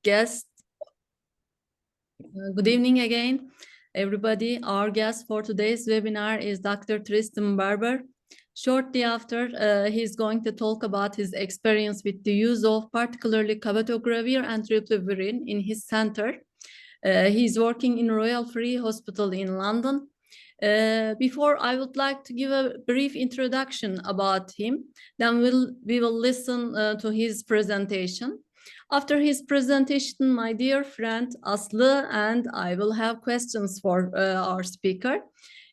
guest. Good evening again, everybody. Our guest for today's webinar is Dr. Tristan Barber. Shortly after, he's going to talk about his experience with the use of particularly cabotegravir and rilpivirine in his center. He's working in Royal Free Hospital in London. Before, I would like to give a brief introduction about him. Then we will listen to his presentation. After his presentation, my dear friend Aslı and I will have questions for our speaker.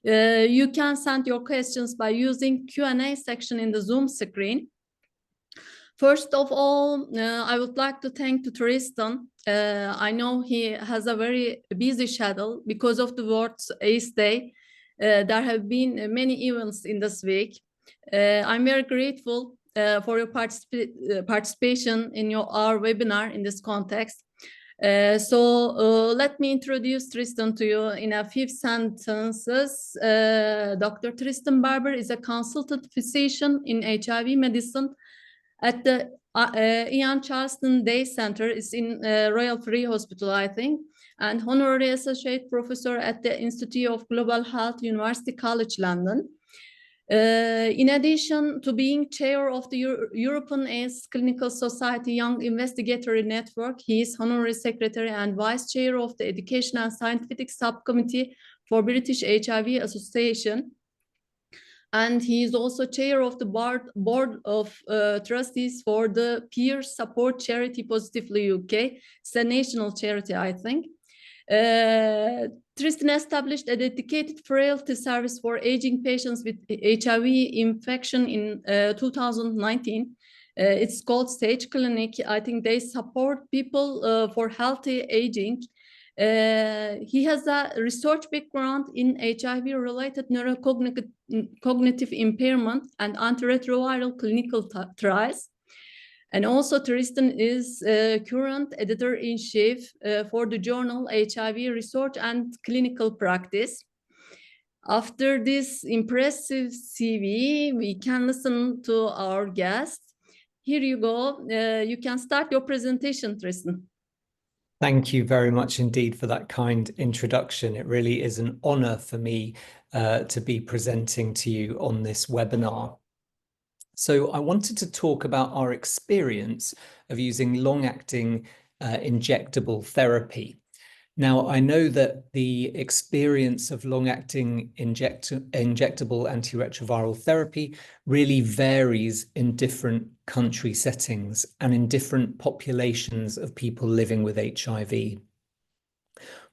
You can send your questions by using Q&A section in the Zoom screen. First of all, I would like to thank Tristan. I know he has a very busy schedule because of the World AIDS Day. There have been many events in this week. I'm very grateful for your participation in our webinar in this context. Let me introduce Tristan to you in a few sentences. Dr. Tristan Barber is a consultant physician in HIV medicine at the Ian Charleston Day Center. Is in Royal Free Hospital, I think, and honorary associate professor at the Institute of Global Health, University College London. In addition to being chair of the European AIDS Clinical Society Young Investigatory Network, he is honorary secretary and vice chair of the Education and Scientific Subcommittee for British HIV Association. And he is also chair of the board of trustees for the peer support charity Positively UK. It's a national charity, I think. Tristan established a dedicated frailty service for aging patients with HIV infection in 2019. It's called Stage Clinic. I think they support people for healthy aging. He has a research background in HIV-related neurocognitive impairment and antiretroviral clinical trials. And also Tristan is current editor-in-chief for the journal HIV Research and Clinical Practice. After this impressive CV, we can listen to our guest. Here you go. You can start your presentation, Tristan. Thank you very much indeed for that kind introduction. It really is an honor for me to be presenting to you on this webinar. So I wanted to talk about our experience of using long-acting injectable therapy. Now, I know that the experience of long-acting injectable antiretroviral therapy really varies in different country settings and in different populations of people living with HIV.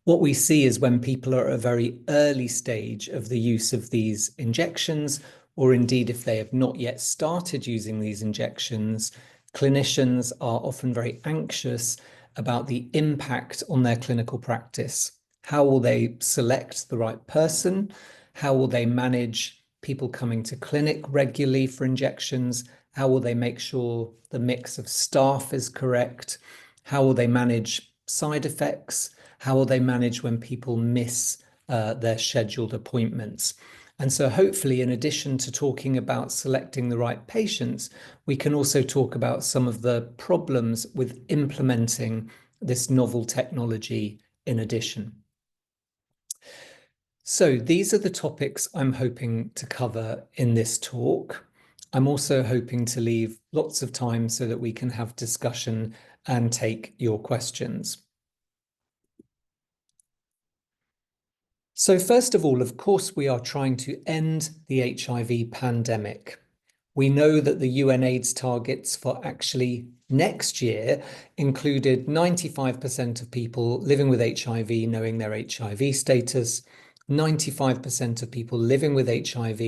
What we see is when people are at a very early stage of the use of these injections, or indeed if they have not yet started using these injections, clinicians are often very anxious about the impact on their clinical practice. How will they select the right person? How will they manage people coming to clinic regularly for injections? How will they make sure the mix of staff is correct? How will they manage side effects? How will they manage when people miss their scheduled appointments? And so hopefully, in addition to talking about selecting the right patients, we can also talk about some of the problems with implementing this novel technology in addition. So these are the topics I'm hoping to cover in this talk. I'm also hoping to leave lots of time so that we can have discussion and take your questions. So first of all, of course, we are trying to end the HIV pandemic. We know that the UN AIDS targets for actually next year included 95% of people living with HIV knowing their HIV status, 95% of people living with HIV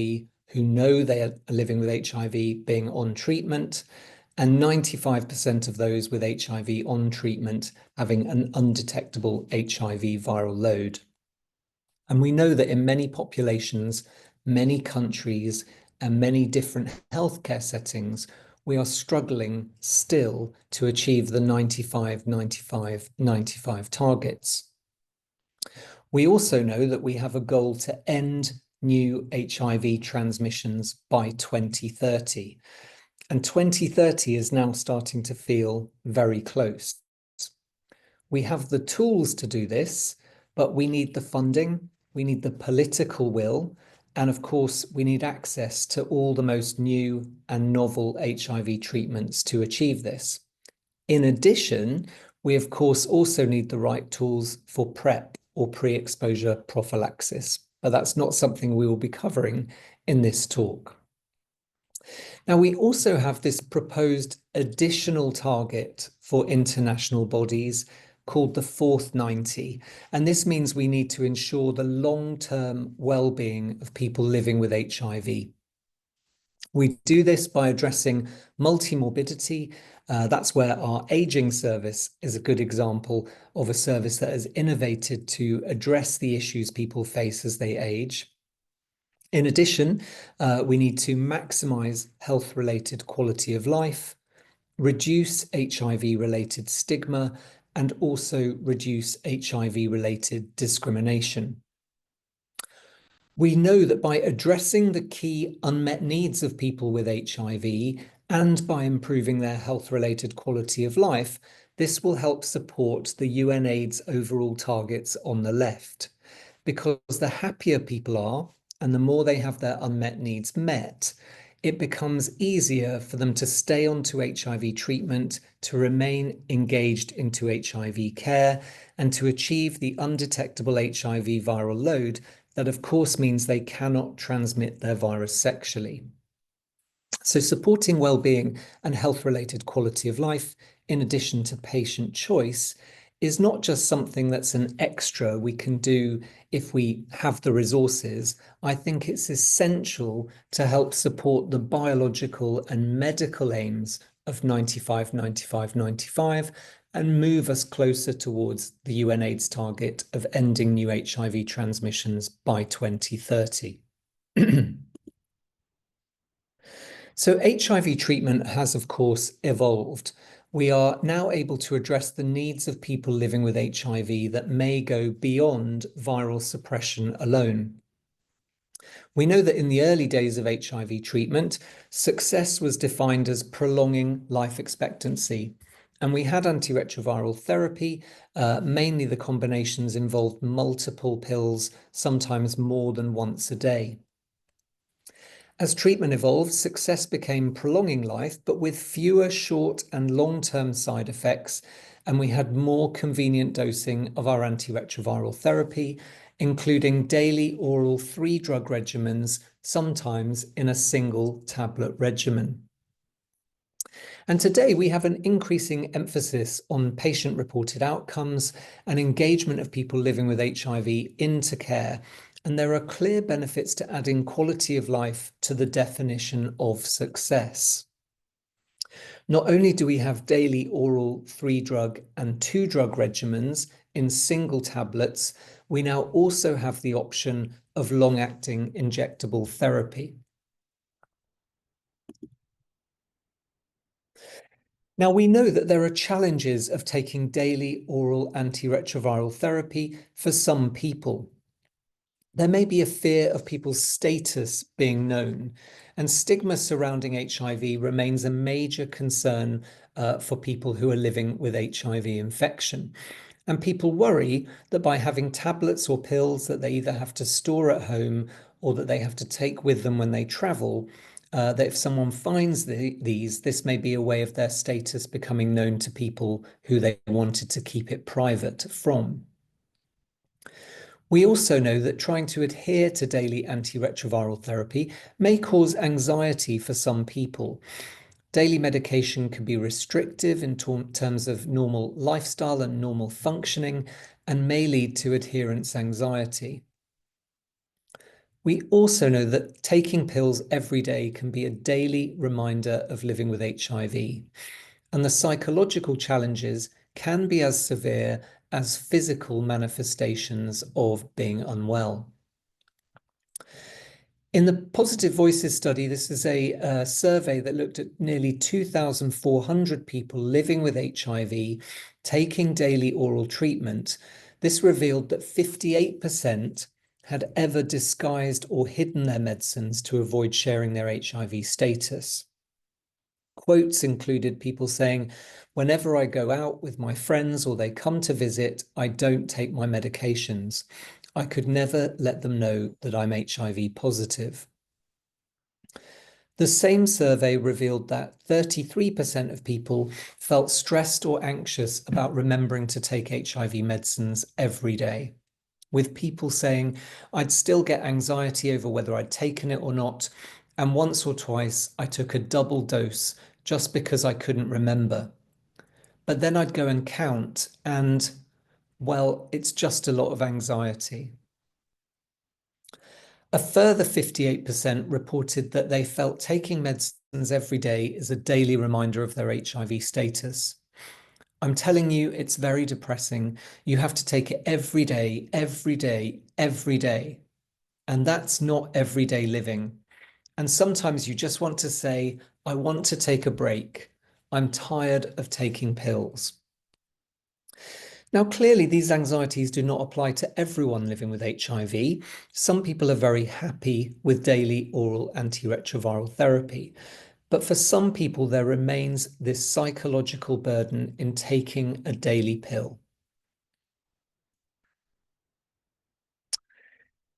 who know they are living with HIV being on treatment, and 95% of those with HIV on treatment having an undetectable HIV viral load. And we know that in many populations, many countries, and many different healthcare settings, we are struggling still to achieve the 95, 95, 95 targets. We also know that we have a goal to end new HIV transmissions by 2030. And 2030 is now starting to feel very close. We have the tools to do this, but we need the funding, we need the political will, and of course, we need access to all the most new and novel HIV treatments to achieve this. In addition, we of course also need the right tools for PrEP or pre-exposure prophylaxis, but that's not something we will be covering in this talk. Now, we also have this proposed additional target for international bodies called the fourth 90. And this means we need to ensure the long-term well-being of people living with HIV. We do this by addressing multimorbidity. That's where our aging service is a good example of a service that has innovated to address the issues people face as they age. In addition, we need to maximize health-related quality of life, reduce HIV-related stigma, and also reduce HIV-related discrimination. We know that by addressing the key unmet needs of people with HIV and by improving their health-related quality of life, this will help support the UNAIDS overall targets on the left. Because the happier people are, and the more they have their unmet needs met, it becomes easier for them to stay onto HIV treatment, to remain engaged into HIV care, and to achieve the undetectable HIV viral load that of course means they cannot transmit their virus sexually. So supporting well-being and health-related quality of life, in addition to patient choice, is not just something that's an extra we can do if we have the resources. I think it's essential to help support the biological and medical aims of 95, 95, 95 and move us closer towards the UNAIDS target of ending new HIV transmissions by 2030. So HIV treatment has, of course, evolved. We are now able to address the needs of people living with HIV that may go beyond viral suppression alone. We know that in the early days of HIV treatment, success was defined as prolonging life expectancy. And we had antiretroviral therapy. Mainly the combinations involved multiple pills, sometimes more than once a day. As treatment evolved, success became prolonging life, but with fewer short and long-term side effects, and we had more convenient dosing of our antiretroviral therapy, including daily oral 3-drug regimens, sometimes in a single tablet regimen. And today we have an increasing emphasis on patient-reported outcomes and engagement of people living with HIV into care. And there are clear benefits to adding quality of life to the definition of success. Not only do we have daily oral 3-drug and 2-drug regimens in single tablets, we now also have the option of long-acting injectable therapy. Now, we know that there are challenges of taking daily oral antiretroviral therapy for some people. There may be a fear of people's status being known, and stigma surrounding HIV remains a major concern for people who are living with HIV infection. And people worry that by having tablets or pills that they either have to store at home or that they have to take with them when they travel, that if someone finds these, this may be a way of their status becoming known to people who they wanted to keep it private from. We also know that trying to adhere to daily antiretroviral therapy may cause anxiety for some people. Daily medication can be restrictive in terms of normal lifestyle and normal functioning and may lead to adherence anxiety. We also know that taking pills every day can be a daily reminder of living with HIV, and the psychological challenges can be as severe as physical manifestations of being unwell. In the Positive Voices study, this is a survey that looked at nearly 2,400 people living with HIV taking daily oral treatment. This revealed that 58% had ever disguised or hidden their medicines to avoid sharing their HIV status. quotes included people saying, "Whenever I go out with my friends or they come to visit, I don't take my medications. I could never let them know that I'm HIV positive." The same survey revealed that 33% of people felt stressed or anxious about remembering to take HIV medicines every day, with people saying, "I'd still get anxiety over whether I'd taken it or not, and once or twice I took a double dose just because I couldn't remember. But then I'd go and count and, well, it's just a lot of anxiety." A further 58% reported that they felt taking medicines every day is a daily reminder of their HIV status. I'm telling you, it's very depressing. You have to take it every day, every day, every day. And that's not everyday living. And sometimes you just want to say, "I want to take a break. I'm tired of taking pills." Now, clearly, these anxieties do not apply to everyone living with HIV. Some people are very happy with daily oral antiretroviral therapy. But for some people, there remains this psychological burden in taking a daily pill.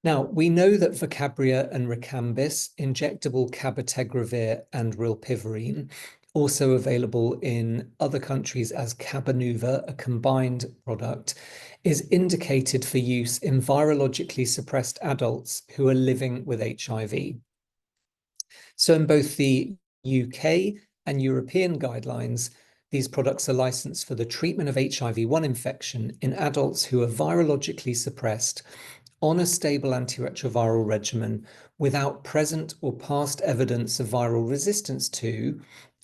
Now, we know that Vocabria and Recambis, injectable cabotegravir and rilpivirine, also available in other countries as Cabenuva, a combined product, is indicated for use in virologically suppressed adults who are living with HIV. So in both the UK and European guidelines, these products are licensed for the treatment of HIV-1 infection in adults who are virologically suppressed on a stable antiretroviral regimen without present or past evidence of viral resistance to,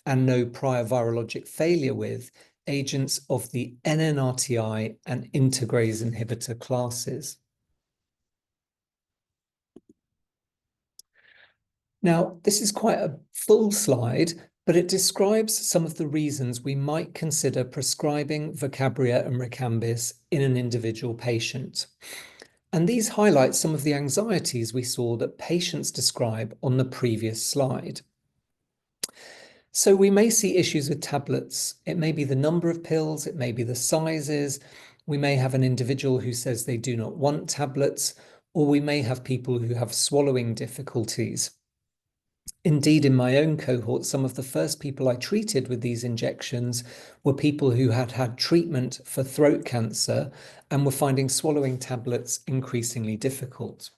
and no prior virologic failure with, agents of the NNRTI and integrase inhibitor classes. Now, this is quite a full slide, but it describes some of the reasons we might consider prescribing Vocabria and Recambis in an individual patient. And these highlight some of the anxieties we saw that patients describe on the previous slide. So we may see issues with tablets. It may be the number of pills, it may be the sizes. We may have an individual who says they do not want tablets, or we may have people who have swallowing difficulties. Indeed, in my own cohort, some of the first people I treated with these injections were people who had had treatment for throat cancer and were finding swallowing tablets increasingly difficult.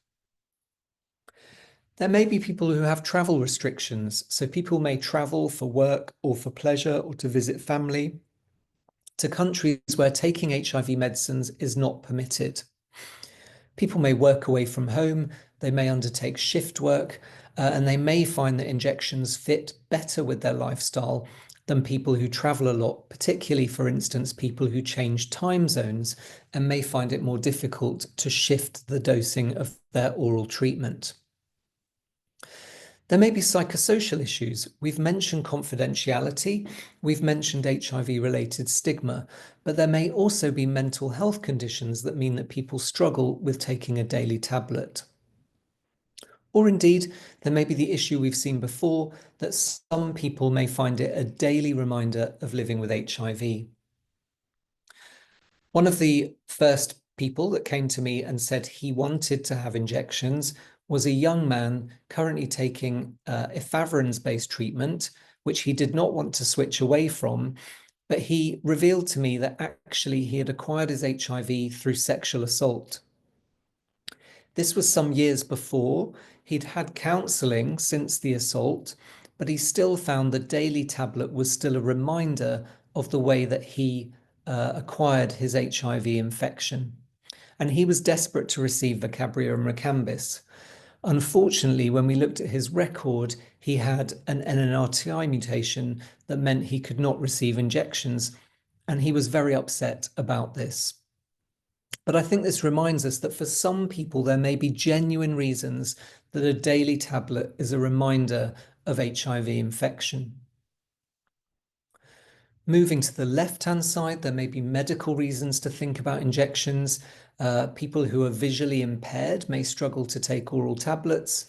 There may be people who have travel restrictions, so people may travel for work or for pleasure or to visit family to countries where taking HIV medicines is not permitted. People may work away from home, they may undertake shift work, and they may find that injections fit better with their lifestyle than people who travel a lot, particularly, for instance, people who change time zones and may find it more difficult to shift the dosing of their oral treatment. There may be psychosocial issues. We've mentioned confidentiality, we've mentioned HIV-related stigma, but there may also be mental health conditions that mean that people struggle with taking a daily tablet. Or indeed, there may be the issue we've seen before, that some people may find it a daily reminder of living with HIV. One of the first people that came to me and said he wanted to have injections was a young man currently taking efavirenz-based treatment, which he did not want to switch away from, but he revealed to me that actually he had acquired his HIV through sexual assault. This was some years before. He'd had counselling since the assault, but he still found the daily tablet was still a reminder of the way that he acquired his HIV infection. And he was desperate to receive Vocabria and Recambis. Unfortunately, when we looked at his record, he had an NNRTI mutation that meant he could not receive injections, and he was very upset about this. But I think this reminds us that for some people, there may be genuine reasons that a daily tablet is a reminder of HIV infection. Moving to the left-hand side, there may be medical reasons to think about injections. People who are visually impaired may struggle to take oral tablets.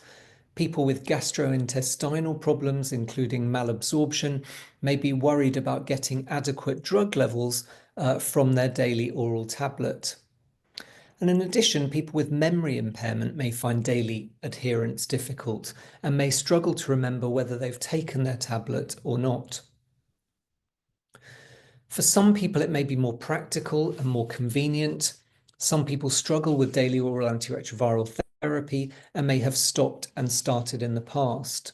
People with gastrointestinal problems, including malabsorption, may be worried about getting adequate drug levels from their daily oral tablet. And in addition, people with memory impairment may find daily adherence difficult and may struggle to remember whether they've taken their tablet or not. For some people, it may be more practical and more convenient. Some people struggle with daily oral antiretroviral therapy and may have stopped and started in the past.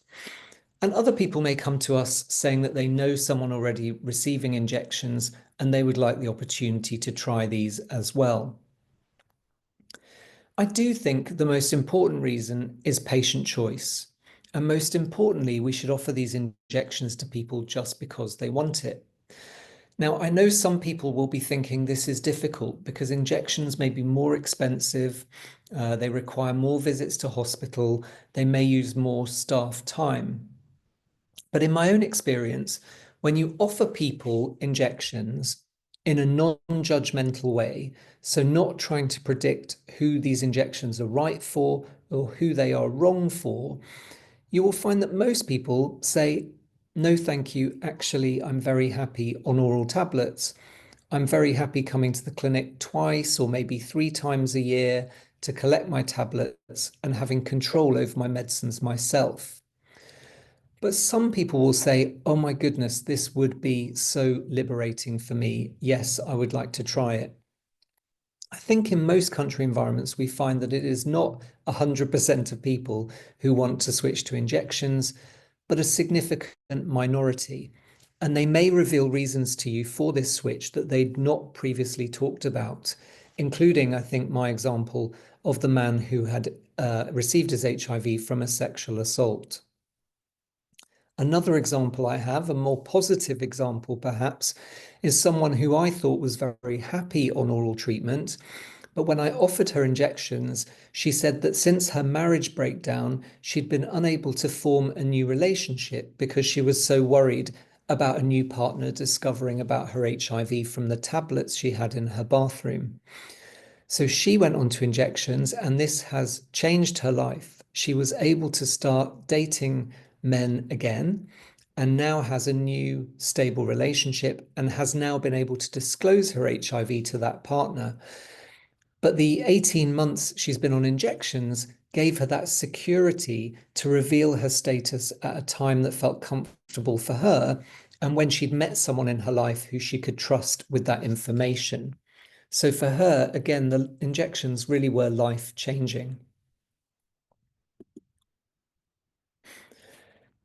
And other people may come to us saying that they know someone already receiving injections and they would like the opportunity to try these as well. I do think the most important reason is patient choice. And most importantly, we should offer these injections to people just because they want it. Now, I know some people will be thinking this is difficult because injections may be more expensive, they require more visits to hospital, they may use more staff time. But in my own experience, when you offer people injections in a non-judgmental way, so not trying to predict who these injections are right for or who they are wrong for, you will find that most people say, no, thank you. Actually, I'm very happy on oral tablets. I'm very happy coming to the clinic twice or maybe 3 times a year to collect my tablets and having control over my medicines myself. But some people will say, oh my goodness, this would be so liberating for me. Yes, I would like to try it. I think in most country environments, we find that it is not 100% of people who want to switch to injections, but a significant minority. And they may reveal reasons to you for this switch that they'd not previously talked about, including, I think, my example of the man who had received his HIV from a sexual assault. Another example I have, a more positive example perhaps, is someone who I thought was very happy on oral treatment. But when I offered her injections, she said that since her marriage breakdown, she'd been unable to form a new relationship because she was so worried about a new partner discovering about her HIV from the tablets she had in her bathroom. So she went on to injections, and this has changed her life. She was able to start dating men again and now has a new stable relationship and has now been able to disclose her HIV to that partner. But the 18 months she's been on injections gave her that security to reveal her status at a time that felt comfortable for her, and when she'd met someone in her life who she could trust with that information. So for her, again, the injections really were life-changing.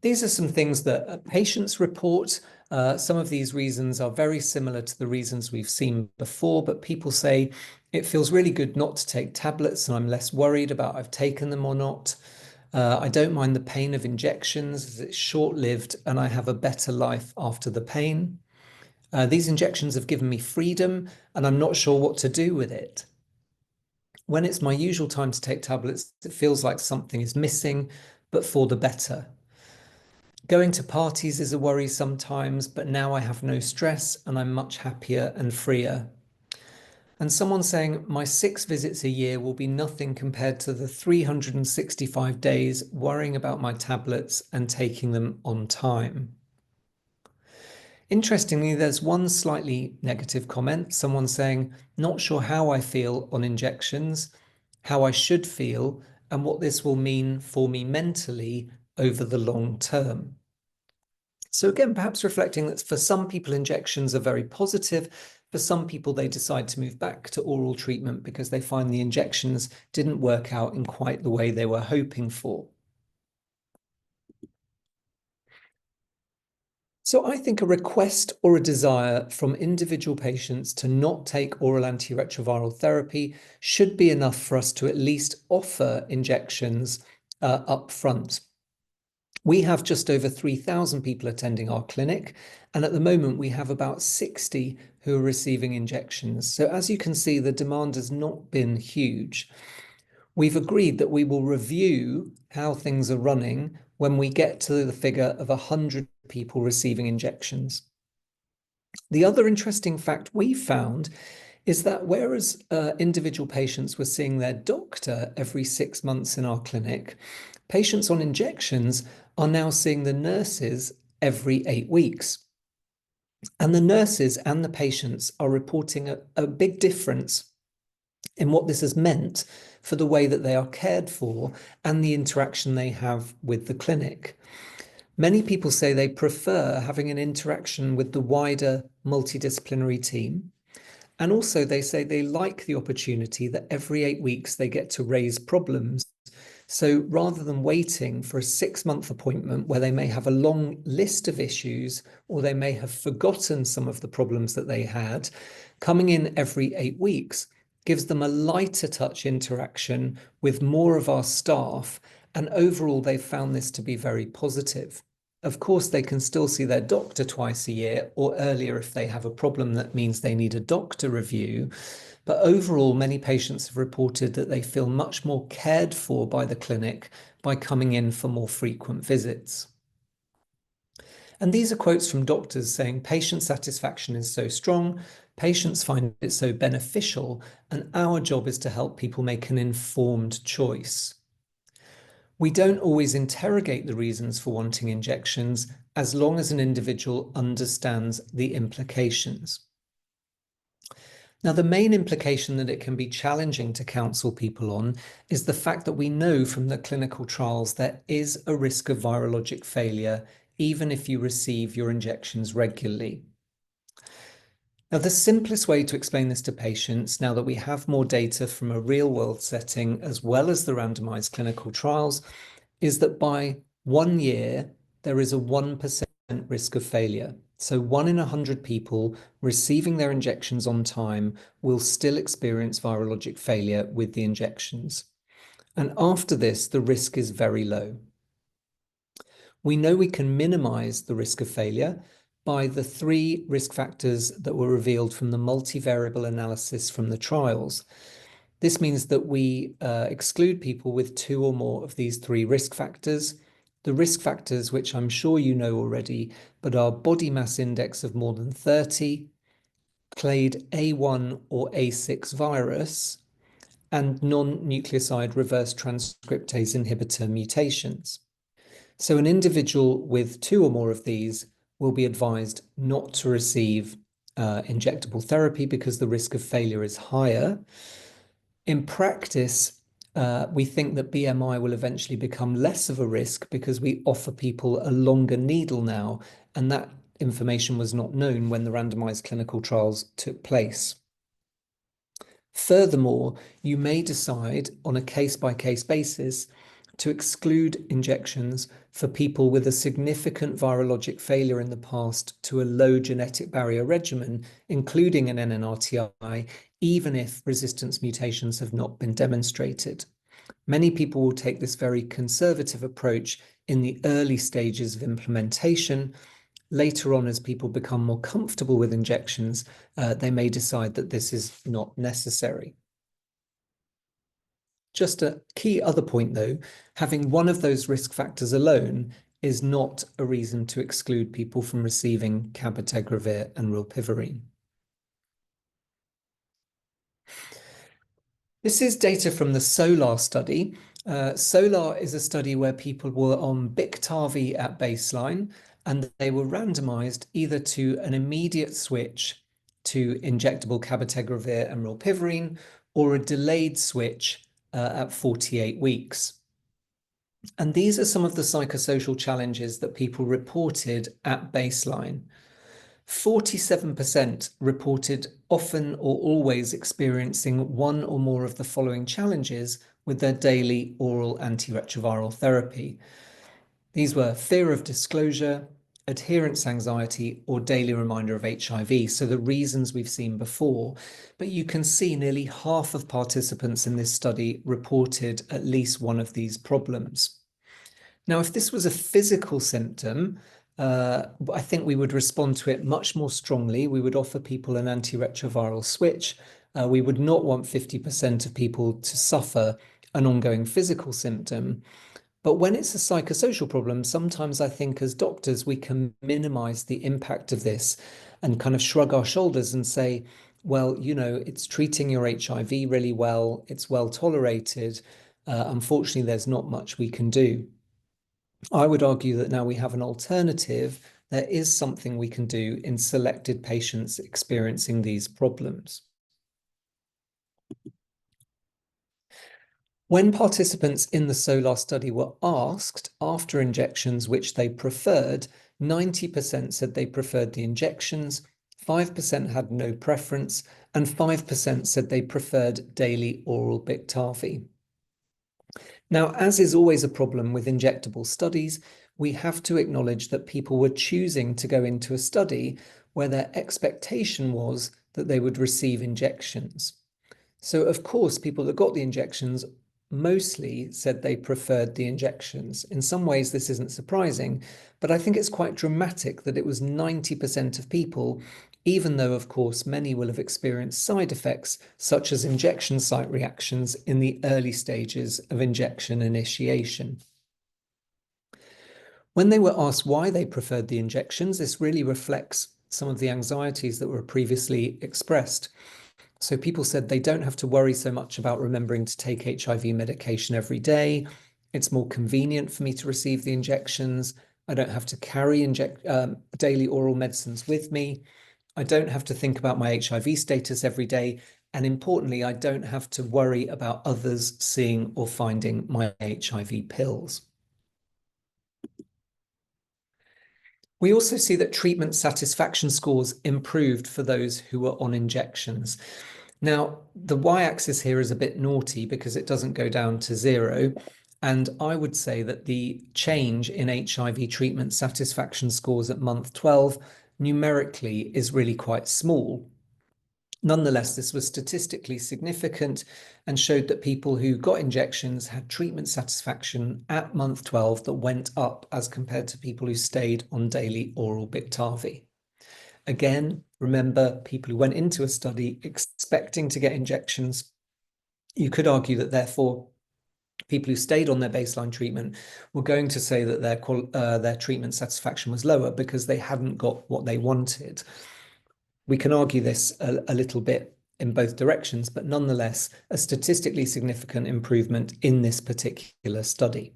These are some things that patients report. Some of these reasons are very similar to the reasons we've seen before, but people say it feels really good not to take tablets and I'm less worried about I've taken them or not. I don't mind the pain of injections as it's short-lived and I have a better life after the pain. These injections have given me freedom and I'm not sure what to do with it. When it's my usual time to take tablets, it feels like something is missing, but for the better. Going to parties is a worry sometimes, but now I have no stress and I'm much happier and freer. And someone saying, my 6 visits a year will be nothing compared to the 365 days worrying about my tablets and taking them on time. Interestingly, there's one slightly negative comment, someone saying, not sure how I feel on injections, how I should feel, and what this will mean for me mentally over the long term. So again, perhaps reflecting that for some people, injections are very positive. For some people, they decide to move back to oral treatment because they find the injections didn't work out in quite the way they were hoping for. So I think a request or a desire from individual patients to not take oral antiretroviral therapy should be enough for us to at least offer injections up front. We have just over 3,000 people attending our clinic, and at the moment we have about 60 who are receiving injections. So as you can see, the demand has not been huge. We've agreed that we will review how things are running when we get to the figure of 100 people receiving injections. The other interesting fact we found is that whereas individual patients were seeing their doctor every 6 months in our clinic, patients on injections are now seeing the nurses every 8 weeks. And the nurses and the patients are reporting a big difference in what this has meant for the way that they are cared for and the interaction they have with the clinic. Many people say they prefer having an interaction with the wider multidisciplinary team. And also they say they like the opportunity that every 8 weeks they get to raise problems. So rather than waiting for a 6-month appointment where they may have a long list of issues or they may have forgotten some of the problems that they had, coming in every 8 weeks gives them a lighter touch interaction with more of our staff. And overall, they've found this to be very positive. Of course, they can still see their doctor twice a year or earlier if they have a problem that means they need a doctor review. But overall, many patients have reported that they feel much more cared for by the clinic by coming in for more frequent visits. And these are quotes from doctors saying patient satisfaction is so strong, patients find it so beneficial, and our job is to help people make an informed choice. We don't always interrogate the reasons for wanting injections as long as an individual understands the implications. Now, the main implication that it can be challenging to counsel people on is the fact that we know from the clinical trials there is a risk of virologic failure even if you receive your injections regularly. Now, the simplest way to explain this to patients, now that we have more data from a real-world setting as well as the randomized clinical trials, is that by 1 year, there is a 1% risk of failure. So 1 in 100 people receiving their injections on time will still experience virologic failure with the injections. And after this, the risk is very low. We know we can minimize the risk of failure by the 3 risk factors that were revealed from the multivariable analysis from the trials. This means that we exclude people with 2 or more of these 3 risk factors. The risk factors, which I'm sure you know already, but are body mass index of more than 30, clade A1 or A6 virus, and non-nucleoside reverse transcriptase inhibitor mutations. So an individual with 2 or more of these will be advised not to receive injectable therapy because the risk of failure is higher. In practice, we think that BMI will eventually become less of a risk because we offer people a longer needle now, and that information was not known when the randomized clinical trials took place. Furthermore, you may decide on a case-by-case basis to exclude injections for people with a significant virologic failure in the past to a low genetic barrier regimen, including an NNRTI, even if resistance mutations have not been demonstrated. Many people will take this very conservative approach in the early stages of implementation. Later on, as people become more comfortable with injections, they may decide that this is not necessary. Just a key other point, though, having one of those risk factors alone is not a reason to exclude people from receiving cabotegravir and rilpivirine. This is data from the SOLAR study. SOLAR is a study where people were on Biktarvy at baseline, and they were randomized either to an immediate switch to injectable cabotegravir and rilpivirine or a delayed switch at 48 weeks. And these are some of the psychosocial challenges that people reported at baseline. 47% reported often or always experiencing one or more of the following challenges with their daily oral antiretroviral therapy. These were fear of disclosure, adherence anxiety, or daily reminder of HIV. So the reasons we've seen before, but you can see nearly half of participants in this study reported at least one of these problems. Now, if this was a physical symptom, I think we would respond to it much more strongly. We would offer people an antiretroviral switch. We would not want 50% of people to suffer an ongoing physical symptom. But when it's a psychosocial problem, sometimes I think as doctors, we can minimize the impact of this and kind of shrug our shoulders and say, well, you know, it's treating your HIV really well, it's well tolerated. unfortunately, there's not much we can do. I would argue that now we have an alternative, there is something we can do in selected patients experiencing these problems. When participants in the SOLAR study were asked after injections which they preferred, 90% said they preferred the injections, 5% had no preference, and 5% said they preferred daily oral Biktarvy. Now, as is always a problem with injectable studies, we have to acknowledge that people were choosing to go into a study where their expectation was that they would receive injections. So, of course, people that got the injections mostly said they preferred the injections. In some ways, this isn't surprising, but I think it's quite dramatic that it was 90% of people, even though, of course, many will have experienced side effects, such as injection site reactions in the early stages of injection initiation. When they were asked why they preferred the injections, this really reflects some of the anxieties that were previously expressed. So people said they don't have to worry so much about remembering to take HIV medication every day. It's more convenient for me to receive the injections. I don't have to carry daily oral medicines with me. I don't have to think about my HIV status every day. And importantly, I don't have to worry about others seeing or finding my HIV pills. We also see that treatment satisfaction scores improved for those who were on injections. Now, the y-axis here is a bit naughty because it doesn't go down to 0. And I would say that the change in HIV treatment satisfaction scores at month 12 numerically is really quite small. Nonetheless, this was statistically significant and showed that people who got injections had treatment satisfaction at month 12 that went up as compared to people who stayed on daily oral Biktarvy. Again, remember, people who went into a study expecting to get injections. You could argue that, therefore, people who stayed on their baseline treatment were going to say that their treatment satisfaction was lower because they hadn't got what they wanted. We can argue this a little bit in both directions, but nonetheless, a statistically significant improvement in this particular study.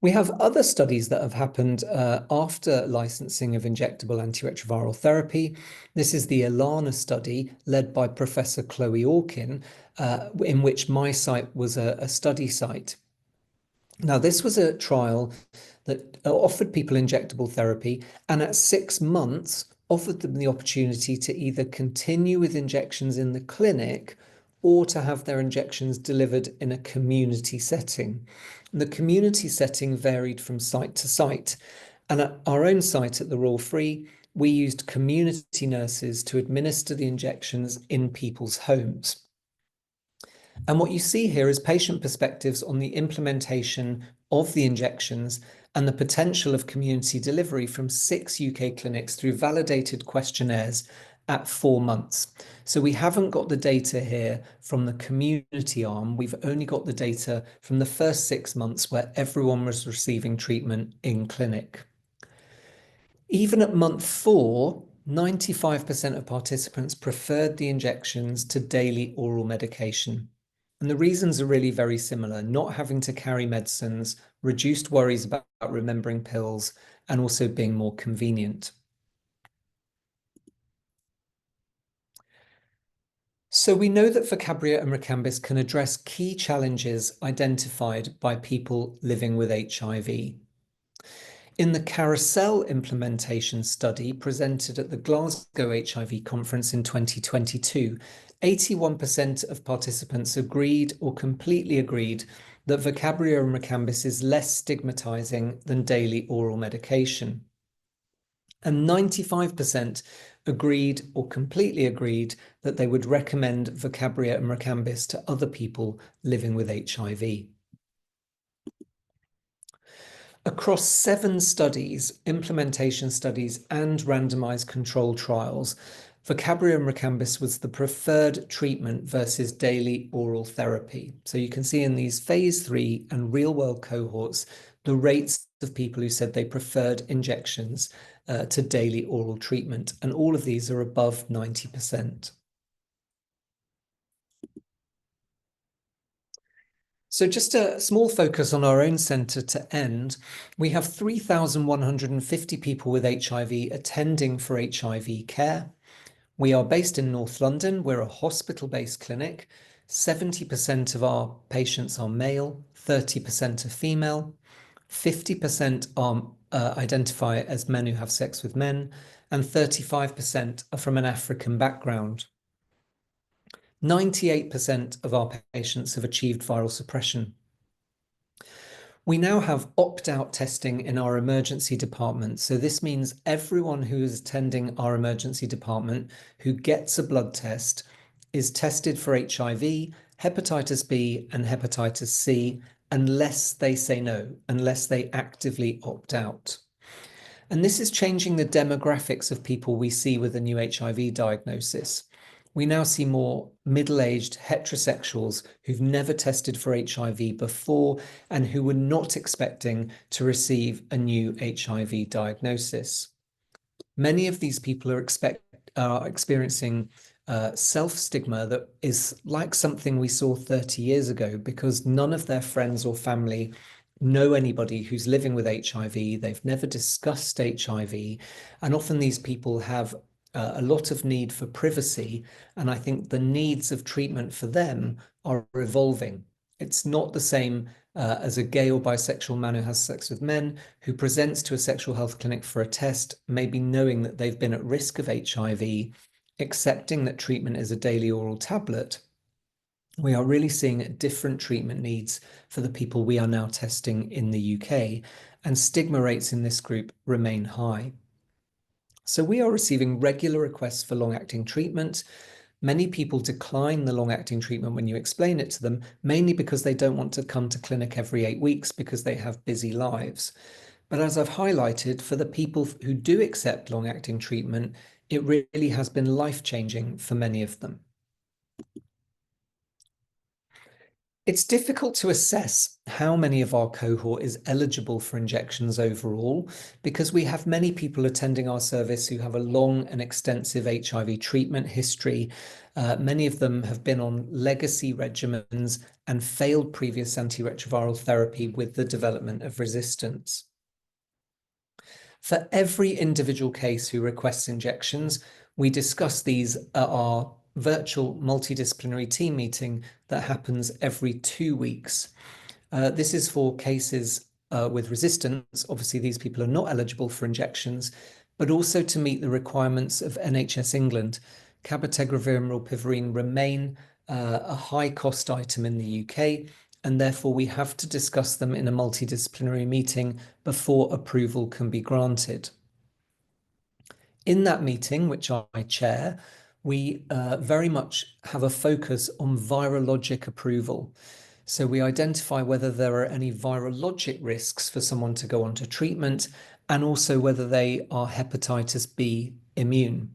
We have other studies that have happened after licensing of injectable antiretroviral therapy. This is the ELANA study led by Professor Chloe Orkin, in which my site was a study site. Now, this was a trial that offered people injectable therapy and at 6 months offered them the opportunity to either continue with injections in the clinic or to have their injections delivered in a community setting. The community setting varied from site to site. And at our own site at the Royal Free, we used community nurses to administer the injections in people's homes. And what you see here is patient perspectives on the implementation of the injections and the potential of community delivery from 6 UK clinics through validated questionnaires at 4 months. So we haven't got the data here from the community arm. We've only got the data from the first 6 months where everyone was receiving treatment in clinic. Even at month 4, 95% of participants preferred the injections to daily oral medication. And the reasons are really very similar: not having to carry medicines, reduced worries about remembering pills, and also being more convenient. So we know that Vocabria and Recambis can address key challenges identified by people living with HIV. In the Carousel implementation study presented at the Glasgow HIV conference in 2022, 81% of participants agreed or completely agreed that Vocabria and Recambis is less stigmatizing than daily oral medication. And 95% agreed or completely agreed that they would recommend Vocabria and Recambis to other people living with HIV. Across 7 studies, implementation studies, and randomized controlled trials, Vocabria and Recambis was the preferred treatment versus daily oral therapy. So you can see in these phase 3 and real-world cohorts, the rates of people who said they preferred injections to daily oral treatment. And all of these are above 90%. So just a small focus on our own centre to end. We have 3,150 people with HIV attending for HIV care. We are based in North London. We're a hospital-based clinic. 70% of our patients are male, 30% are female, 50% identify as men who have sex with men, and 35% are from an African background. 98% of our patients have achieved viral suppression. We now have opt-out testing in our emergency department. So this means everyone who is attending our emergency department who gets a blood test is tested for HIV, hepatitis B, and hepatitis C, unless they say no, unless they actively opt out. And this is changing the demographics of people we see with a new HIV diagnosis. We now see more middle-aged heterosexuals who've never tested for HIV before and who were not expecting to receive a new HIV diagnosis. Many of these people are experiencing self-stigma that is like something we saw 30 years ago, because none of their friends or family know anybody who's living with HIV. They've never discussed HIV, and often these people have a lot of need for privacy, and I think the needs of treatment for them are evolving. It's not the same as a gay or bisexual man who has sex with men who presents to a sexual health clinic for a test, maybe knowing that they've been at risk of HIV, accepting that treatment is a daily oral tablet. We are really seeing different treatment needs for the people we are now testing in the UK, and stigma rates in this group remain high. So we are receiving regular requests for long-acting treatment. Many people decline the long-acting treatment when you explain it to them, mainly because they don't want to come to clinic every 8 weeks because they have busy lives. But as I've highlighted, for the people who do accept long-acting treatment, it really has been life-changing for many of them. It's difficult to assess how many of our cohort is eligible for injections overall, because we have many people attending our service who have a long and extensive HIV treatment history. Many of them have been on legacy regimens and failed previous antiretroviral therapy with the development of resistance. For every individual case who requests injections, we discuss these at our virtual multidisciplinary team meeting that happens every 2 weeks. This is for cases with resistance. Obviously, these people are not eligible for injections, but also to meet the requirements of NHS England. Cabotegravir and rilpivirine remain a high-cost item in the UK, and therefore we have to discuss them in a multidisciplinary meeting before approval can be granted. In that meeting, which I chair, we very much have a focus on virologic approval. So we identify whether there are any virologic risks for someone to go on to treatment, and also whether they are hepatitis B immune.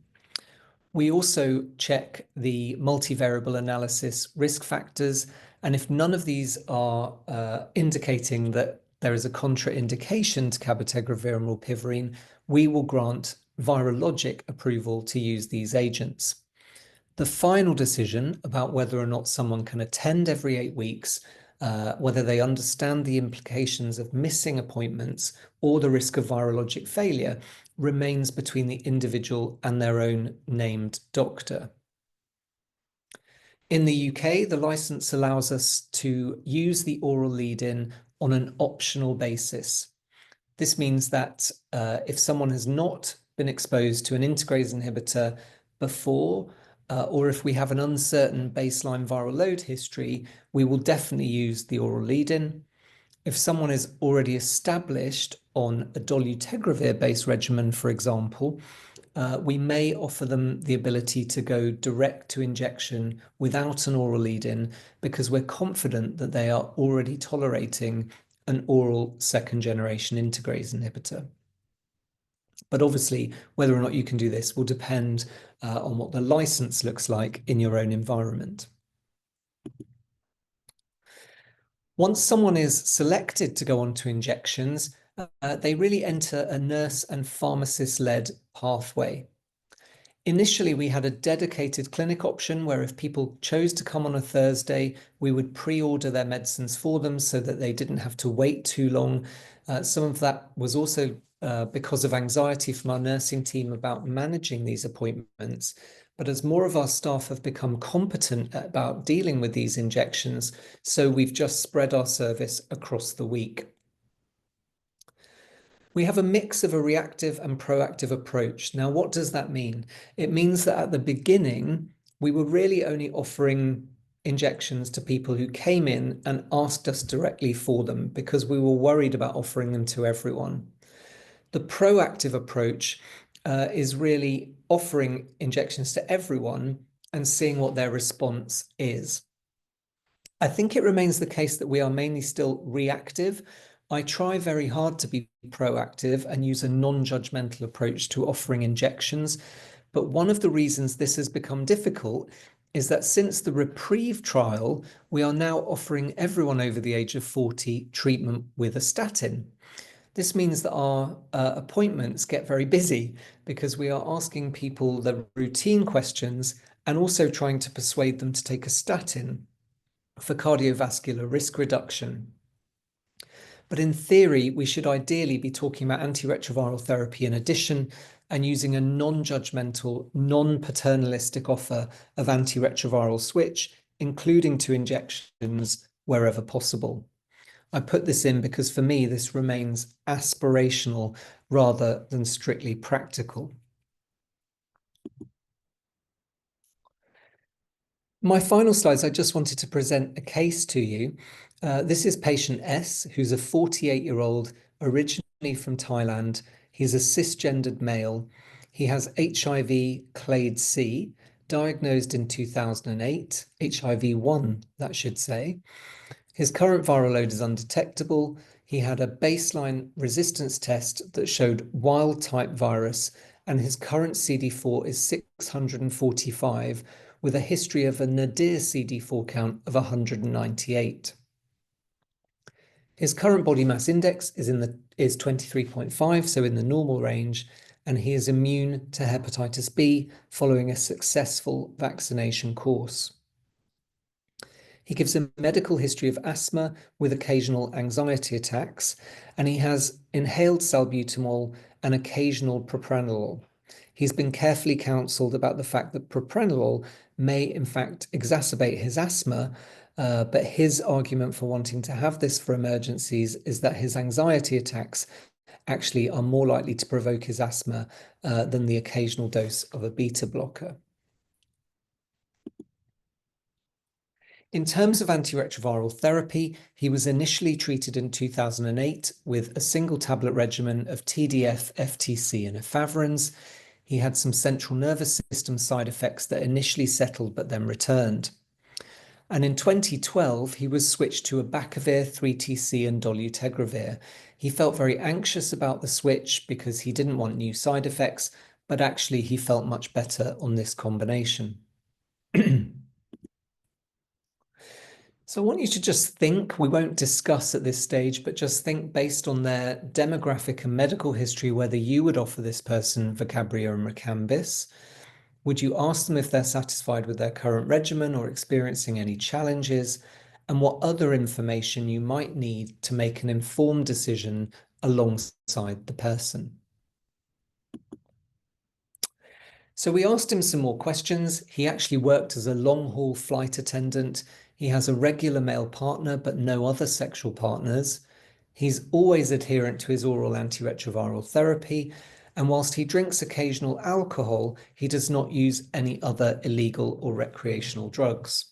We also check the multivariable analysis risk factors, and if none of these are indicating that there is a contraindication to cabotegravir and rilpivirine, we will grant virologic approval to use these agents. The final decision about whether or not someone can attend every 8 weeks, whether they understand the implications of missing appointments or the risk of virologic failure, remains between the individual and their own named doctor. In the UK, the license allows us to use the oral lead-in on an optional basis. This means that if someone has not been exposed to an integrase inhibitor before, or if we have an uncertain baseline viral load history, we will definitely use the oral lead-in. If someone is already established on a dolutegravir-based regimen, for example, we may offer them the ability to go direct to injection without an oral lead-in, because we're confident that they are already tolerating an oral second-generation integrase inhibitor. But obviously, whether or not you can do this will depend on what the license looks like in your own environment. Once someone is selected to go on to injections, they really enter a nurse and pharmacist-led pathway. Initially, we had a dedicated clinic option where if people chose to come on a Thursday, we would pre-order their medicines for them so that they didn't have to wait too long. Some of that was also because of anxiety from our nursing team about managing these appointments. But as more of our staff have become competent about dealing with these injections, so we've just spread our service across the week. We have a mix of a reactive and proactive approach. Now, what does that mean? It means that at the beginning, we were really only offering injections to people who came in and asked us directly for them because we were worried about offering them to everyone. The proactive approach is really offering injections to everyone and seeing what their response is. I think it remains the case that we are mainly still reactive. I try very hard to be proactive and use a non-judgmental approach to offering injections. But one of the reasons this has become difficult is that since the Reprieve trial, we are now offering everyone over the age of 40 treatment with a statin. This means that our appointments get very busy because we are asking people the routine questions and also trying to persuade them to take a statin for cardiovascular risk reduction. But in theory, we should ideally be talking about antiretroviral therapy in addition and using a non-judgmental, non-paternalistic offer of antiretroviral switch, including to injections wherever possible. I put this in because for me, this remains aspirational rather than strictly practical. My final slides, I just wanted to present a case to you. This is patient S, who's a 48-year-old, originally from Thailand. He's a cisgendered male. He has HIV clade C, diagnosed in 2008, HIV-1, that should say. His current viral load is undetectable. He had a baseline resistance test that showed wild-type virus, and his current CD4 is 645, with a history of a nadir CD4 count of 198. His current body mass index is 23.5, so in the normal range, and he is immune to hepatitis B following a successful vaccination course. He gives a medical history of asthma with occasional anxiety attacks, and he has inhaled salbutamol and occasional propranolol. He's been carefully counseled about the fact that propranolol may in fact exacerbate his asthma, but his argument for wanting to have this for emergencies is that his anxiety attacks actually are more likely to provoke his asthma than the occasional dose of a beta blocker. In terms of antiretroviral therapy, he was initially treated in 2008 with a single tablet regimen of TDF, FTC, and efavirenz. He had some central nervous system side effects that initially settled but then returned. And in 2012, he was switched to abacavir, 3TC, and dolutegravir. He felt very anxious about the switch because he didn't want new side effects, but actually he felt much better on this combination. So I want you to just think, we won't discuss at this stage, but just think based on their demographic and medical history, whether you would offer this person Vocabria and Recambis. Would you ask them if they're satisfied with their current regimen or experiencing any challenges? And what other information you might need to make an informed decision alongside the person? So we asked him some more questions. He actually worked as a long-haul flight attendant. He has a regular male partner, but no other sexual partners. He's always adherent to his oral antiretroviral therapy. And whilst he drinks occasional alcohol, he does not use any other illegal or recreational drugs.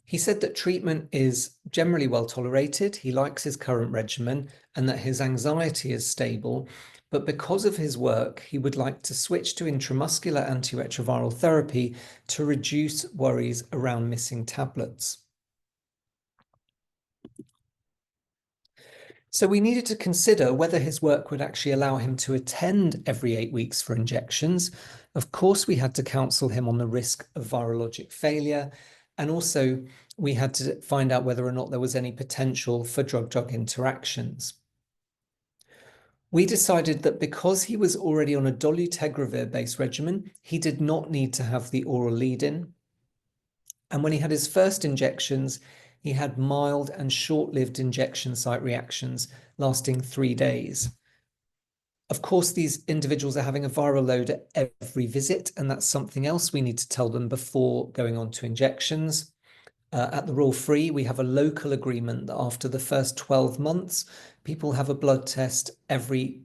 He said that treatment is generally well tolerated. He likes his current regimen and that his anxiety is stable. But because of his work, he would like to switch to intramuscular antiretroviral therapy to reduce worries around missing tablets. So we needed to consider whether his work would actually allow him to attend every 8 weeks for injections. Of course, we had to counsel him on the risk of virologic failure. And also, we had to find out whether or not there was any potential for drug-drug interactions. We decided that because he was already on a dolutegravir-based regimen, he did not need to have the oral lead-in. And when he had his first injections, he had mild and short-lived injection site reactions lasting 3 days. Of course, these individuals are having a viral load at every visit, and that's something else we need to tell them before going on to injections. At the Royal Free, we have a local agreement that after the first 12 months, people have a blood test every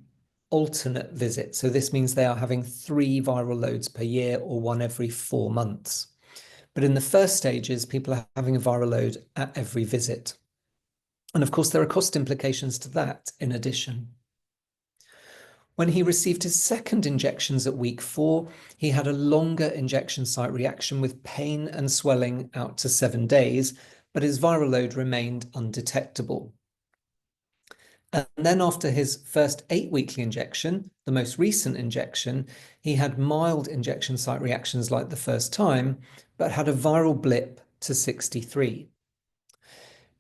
alternate visit. So this means they are having 3 viral loads per year or 1 every 4 months. But in the first stages, people are having a viral load at every visit. And of course, there are cost implications to that in addition. When he received his second injections at week 4, he had a longer injection site reaction with pain and swelling out to 7 days, but his viral load remained undetectable. And then after his first 8-weekly injection, the most recent injection, he had mild injection site reactions like the first time, but had a viral blip to 63.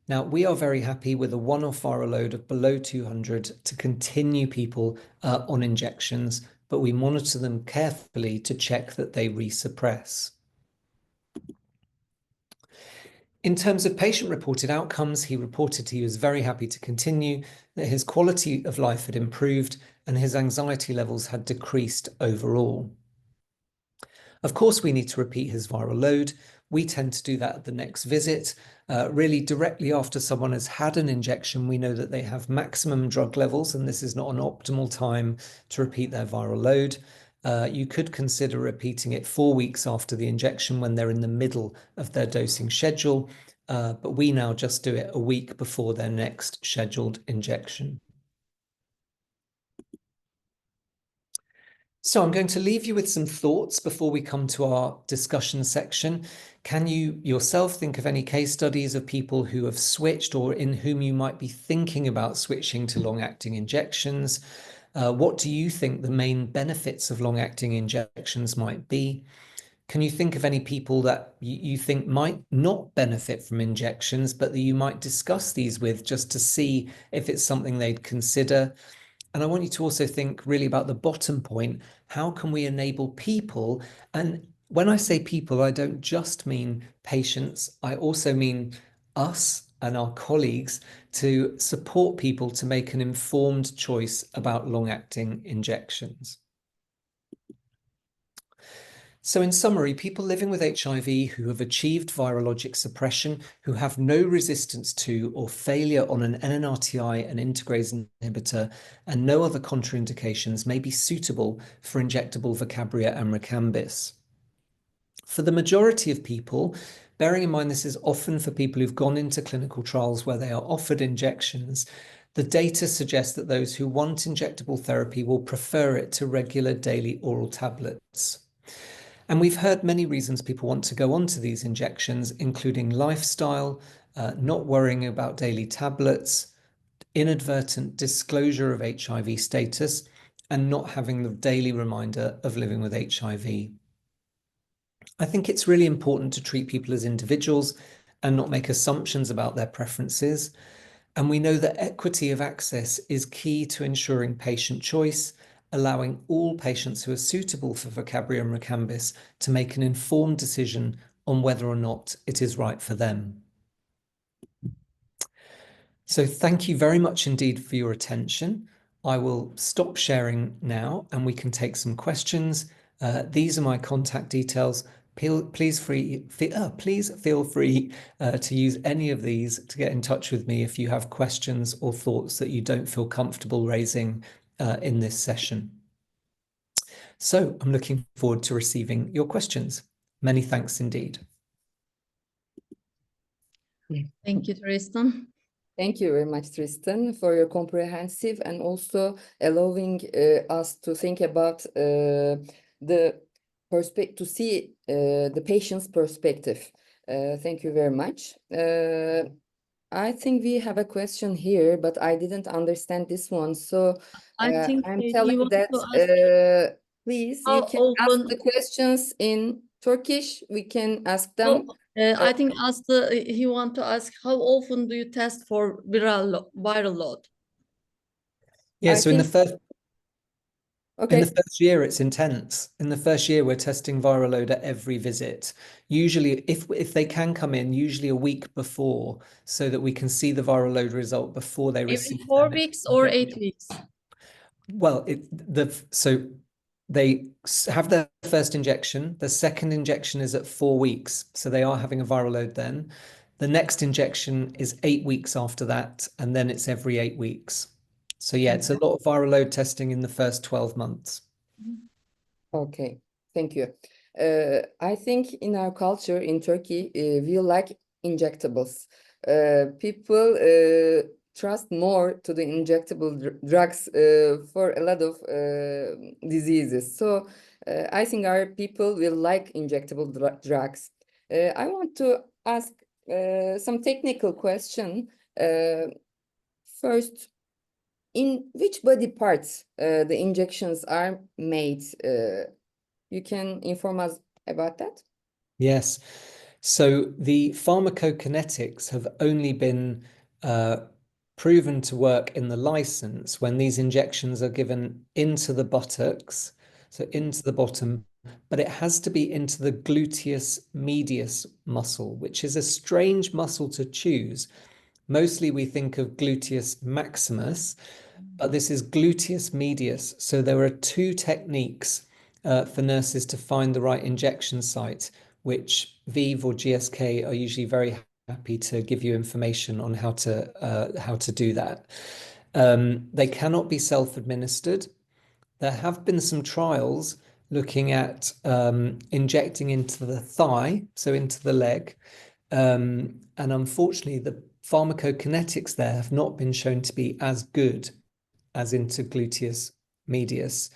Now, we are very happy with a one-off viral load of below 200 to continue people on injections, but we monitor them carefully to check that they resuppress. In terms of patient-reported outcomes, he reported he was very happy to continue, that his quality of life had improved, and his anxiety levels had decreased overall. Of course, we need to repeat his viral load. We tend to do that at the next visit. Really directly after someone has had an injection, we know that they have maximum drug levels, and this is not an optimal time to repeat their viral load. You could consider repeating it 4 weeks after the injection when they're in the middle of their dosing schedule, but we now just do it a week before their next scheduled injection. So I'm going to leave you with some thoughts before we come to our discussion section. Can you yourself think of any case studies of people who have switched or in whom you might be thinking about switching to long-acting injections? What do you think the main benefits of long-acting injections might be? Can you think of any people that you think might not benefit from injections, but that you might discuss these with just to see if it's something they'd consider? And I want you to also think really about the bottom point. How can we enable people? And when I say people, I don't just mean patients. I also mean us and our colleagues to support people to make an informed choice about long-acting injections. So in summary, people living with HIV who have achieved virologic suppression, who have no resistance to or failure on an NNRTI and integrase inhibitor, and no other contraindications may be suitable for injectable Vocabria and Recambis. For the majority of people, bearing in mind this is often for people who've gone into clinical trials where they are offered injections, the data suggests that those who want injectable therapy will prefer it to regular daily oral tablets. And we've heard many reasons people want to go on to these injections, including lifestyle, not worrying about daily tablets, inadvertent disclosure of HIV status, and not having the daily reminder of living with HIV. I think it's really important to treat people as individuals and not make assumptions about their preferences. And we know that equity of access is key to ensuring patient choice, allowing all patients who are suitable for Vocabria and Recambis to make an informed decision on whether or not it is right for them. So thank you very much indeed for your attention. I will stop sharing now and we can take some questions. These are my contact details. Please feel free to use any of these to get in touch with me if you have questions or thoughts that you don't feel comfortable raising in this session. So I'm looking forward to receiving your questions. Many thanks indeed. Thank you, Tristan. Thank you very much, Tristan, for your comprehensive and also allowing us to think about the perspective, to see the patient's perspective. Thank you very much. I think we have a question here, but I didn't understand this one. So I think I'm he telling wants that, to ask please, how you can ask often. the questions in Turkish. We can ask them. I think he want to ask how often do you test for viral load? Yeah, I so in the think, okay. first year, it's intense. In the first year, we're testing viral load at every visit. Usually, if they can come in, usually a week before, so that we can see the viral load result before they Every receive 4 their weeks next or injection. 8 weeks? Well, so they have their first injection. The second injection is at 4 weeks, so they are having a viral load then. The next injection is 8 weeks after that, and then it's every 8 weeks. So yeah, it's a lot of viral load testing in the first 12 months. Okay, thank you. I think in our culture in Turkey, we like injectables. People trust more to the injectable drugs for a lot of diseases. So I think our people will like injectable drugs. I want to ask some technical question. First, in which body parts the injections are made? You can inform us about that? Yes. So the pharmacokinetics have only been proven to work in the license when these injections are given into the buttocks, so into the bottom, but it has to be into the gluteus medius muscle, which is a strange muscle to choose. Mostly we think of gluteus maximus, but this is gluteus medius. So there are two techniques for nurses to find the right injection site, which Vive or GSK are usually very happy to give you information on how to do that. They cannot be self-administered. There have been some trials looking at injecting into the thigh, so into the leg. And unfortunately, the pharmacokinetics there have not been shown to be as good as into gluteus medius.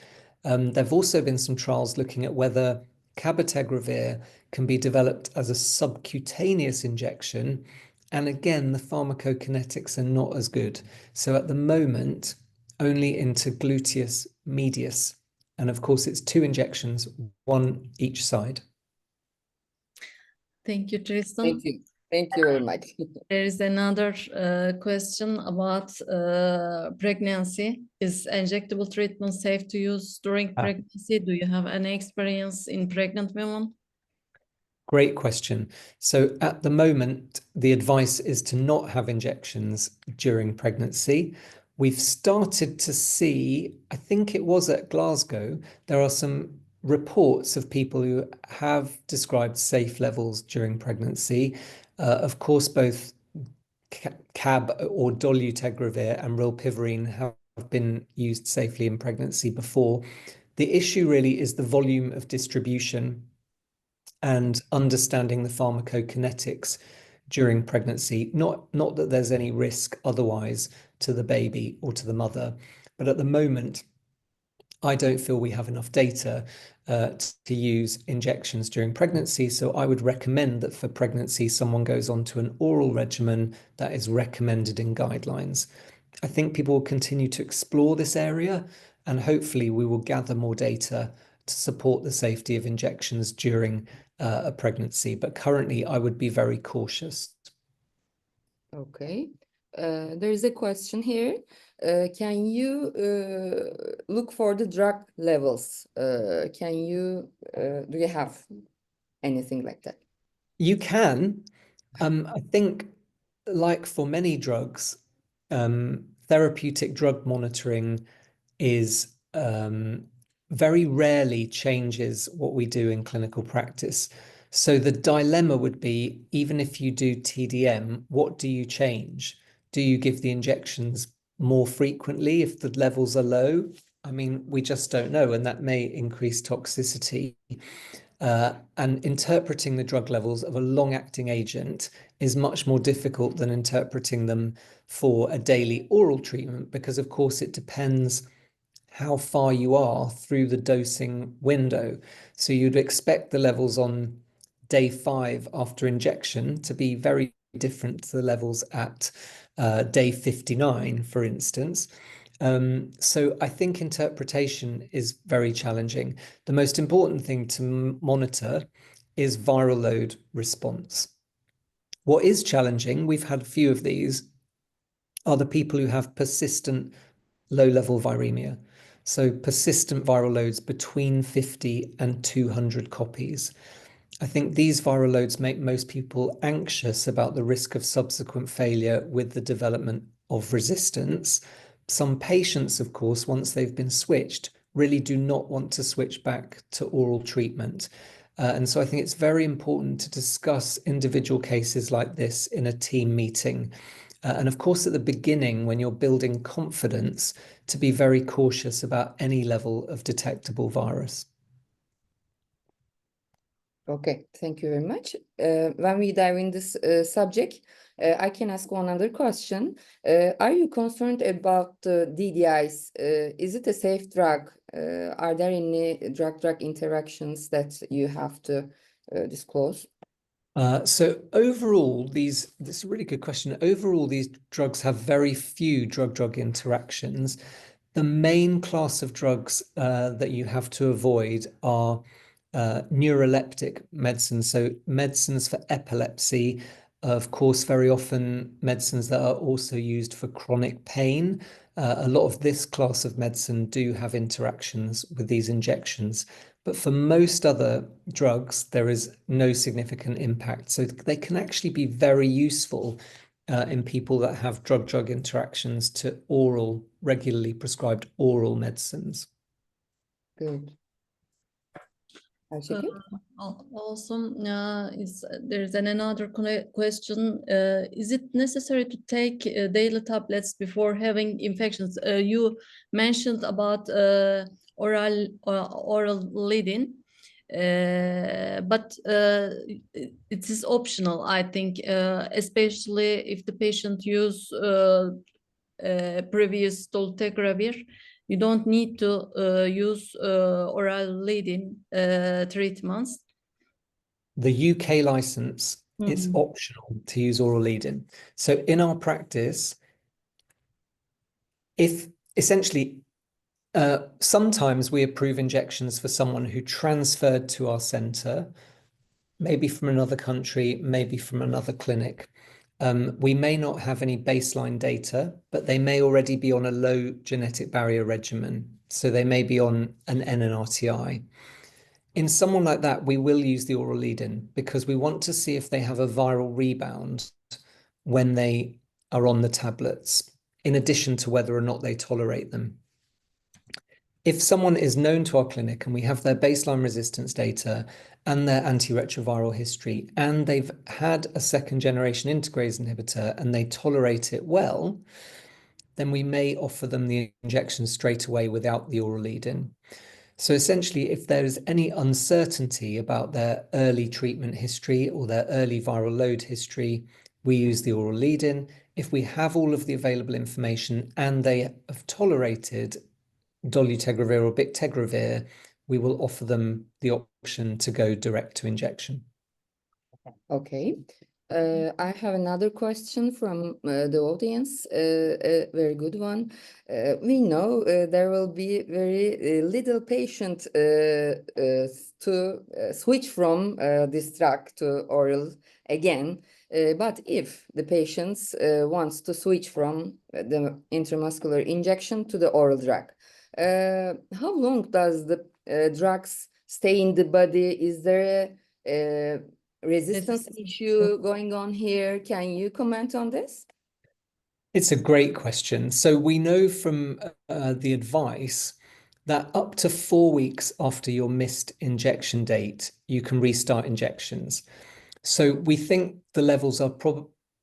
There've also been some trials looking at whether cabotegravir can be developed as a subcutaneous injection. And again, the pharmacokinetics are not as good. So at the moment, only into gluteus medius. And of course, it's 2 injections, 1 each side. Thank you, Tristan. Thank you. Thank you very much. There is another question about pregnancy. Is injectable treatment safe to use during pregnancy? Do you have any experience in pregnant women? Great question. So at the moment, the advice is to not have injections during pregnancy. We've started to see, I think it was at Glasgow, there are some reports of people who have described safe levels during pregnancy. Of course, both cab or dolutegravir and rilpivirine have been used safely in pregnancy before. The issue really is the volume of distribution and understanding the pharmacokinetics during pregnancy. Not that there's any risk otherwise to the baby or to the mother, but at the moment, I don't feel we have enough data to use injections during pregnancy. So I would recommend that for pregnancy, someone goes on to an oral regimen that is recommended in guidelines. I think people will continue to explore this area, and hopefully we will gather more data to support the safety of injections during a pregnancy. But currently, I would be very cautious. Okay. There is a question here. Can you look for the drug levels? Do you have anything like that? You can. I think, like for many drugs, therapeutic drug monitoring is very rarely changes what we do in clinical practice. So the dilemma would be, even if you do TDM, what do you change? Do you give the injections more frequently if the levels are low? I mean, we just don't know, and that may increase toxicity. And interpreting the drug levels of a long-acting agent is much more difficult than interpreting them for a daily oral treatment, because of course it depends how far you are through the dosing window. So you'd expect the levels on day 5 after injection to be very different to the levels at day 59, for instance. So I think interpretation is very challenging. The most important thing to monitor is viral load response. What is challenging, we've had a few of these, are the people who have persistent low-level viremia. So persistent viral loads between 50 and 200 copies. I think these viral loads make most people anxious about the risk of subsequent failure with the development of resistance. Some patients, of course, once they've been switched, really do not want to switch back to oral treatment. And so I think it's very important to discuss individual cases like this in a team meeting. And of course, at the beginning, when you're building confidence, to be very cautious about any level of detectable virus. Okay, thank you very much. When we dive in this subject, I can ask one other question. Are you concerned about DDIs? Is it a safe drug? Are there any drug-drug interactions that you have to disclose? So overall, this is a really good question. Overall, these drugs have very few drug-drug interactions. The main class of drugs that you have to avoid are neuroleptic medicines, so medicines for epilepsy, of course, very often medicines that are also used for chronic pain. A lot of this class of medicine do have interactions with these injections, but for most other drugs, there is no significant impact. So they can actually be very useful in people that have drug-drug interactions to regularly prescribed oral medicines. Good. Also, there's another question. Is it necessary to take daily tablets before having infections? You mentioned about oral lead-in, but it is optional, I think, especially if the patient use previous dolutegravir. You don't need to use oral lead-in treatments. The UK license, it's optional to use oral lead-in. So in our practice, if essentially, sometimes we approve injections for someone who transferred to our center, maybe from another country, maybe from another clinic. We may not have any baseline data, but they may already be on a low genetic barrier regimen. So they may be on an NNRTI. In someone like that, we will use the oral lead-in because we want to see if they have a viral rebound when they are on the tablets, in addition to whether or not they tolerate them. If someone is known to our clinic and we have their baseline resistance data and their antiretroviral history, and they've had a second-generation integrase inhibitor and they tolerate it well, then we may offer them the injection straight away without the oral lead-in. So essentially, if there is any uncertainty about their early treatment history or their early viral load history, we use the oral lead-in. If we have all of the available information and they have tolerated dolutegravir or bictegravir, we will offer them the option to go direct to injection. Okay. I have another question from the audience, a very good one. We know there will be very little patient to switch from this drug to oral again. But if the patients wants to switch from the intramuscular injection to the oral drug, how long does the drugs stay in the body? Is there a resistance issue going on here? Can you comment on this? It's a great question. So we know from the advice that up to 4 weeks after your missed injection date, you can restart injections. So we think the levels are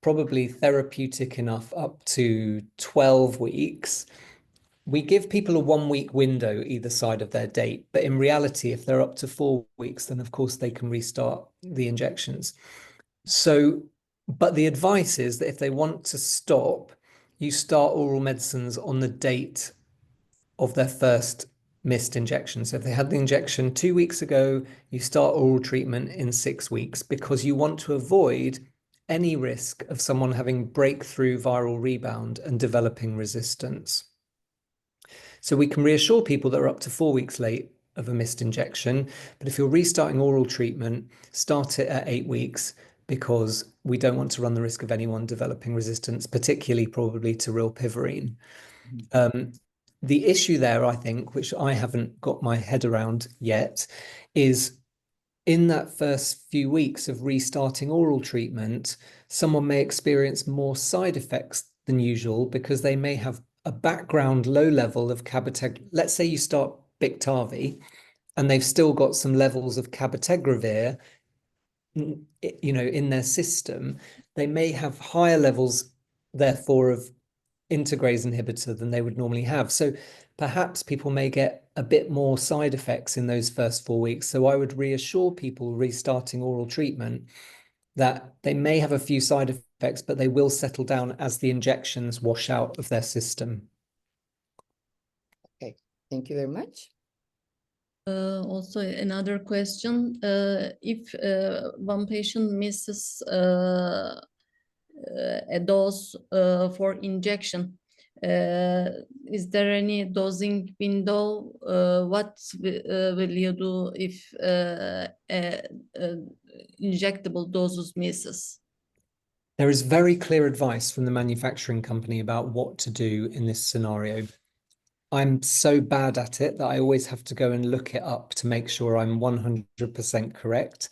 probably therapeutic enough up to 12 weeks. We give people a 1-week window either side of their date, but in reality, if they're up to 4 weeks, then of course they can restart the injections. So, but the advice is that if they want to stop, you start oral medicines on the date of their first missed injection. So if they had the injection 2 weeks ago, you start oral treatment in 6 weeks because you want to avoid any risk of someone having breakthrough viral rebound and developing resistance. So we can reassure people that are up to 4 weeks late of a missed injection, but if you're restarting oral treatment, start it at 8 weeks because we don't want to run the risk of anyone developing resistance, particularly probably to rilpivirine. the issue there, I think, which I haven't got my head around yet, is in that first few weeks of restarting oral treatment, someone may experience more side effects than usual because they may have a background low level of cabotegravir. Let's say you start Biktarvy and they've still got some levels of cabotegravir, in their system. They may have higher levels, therefore, of integrase inhibitor than they would normally have. So perhaps people may get a bit more side effects in those first 4 weeks. So I would reassure people restarting oral treatment that they may have a few side effects, but they will settle down as the injections wash out of their system. Okay, thank you very much. Also, another question: if one patient misses a dose for injection, is there any dosing window? What will you do if injectable doses misses? There is very clear advice from the manufacturing company about what to do in this scenario. I'm so bad at it that I always have to go and look it up to make sure I'm 100% correct.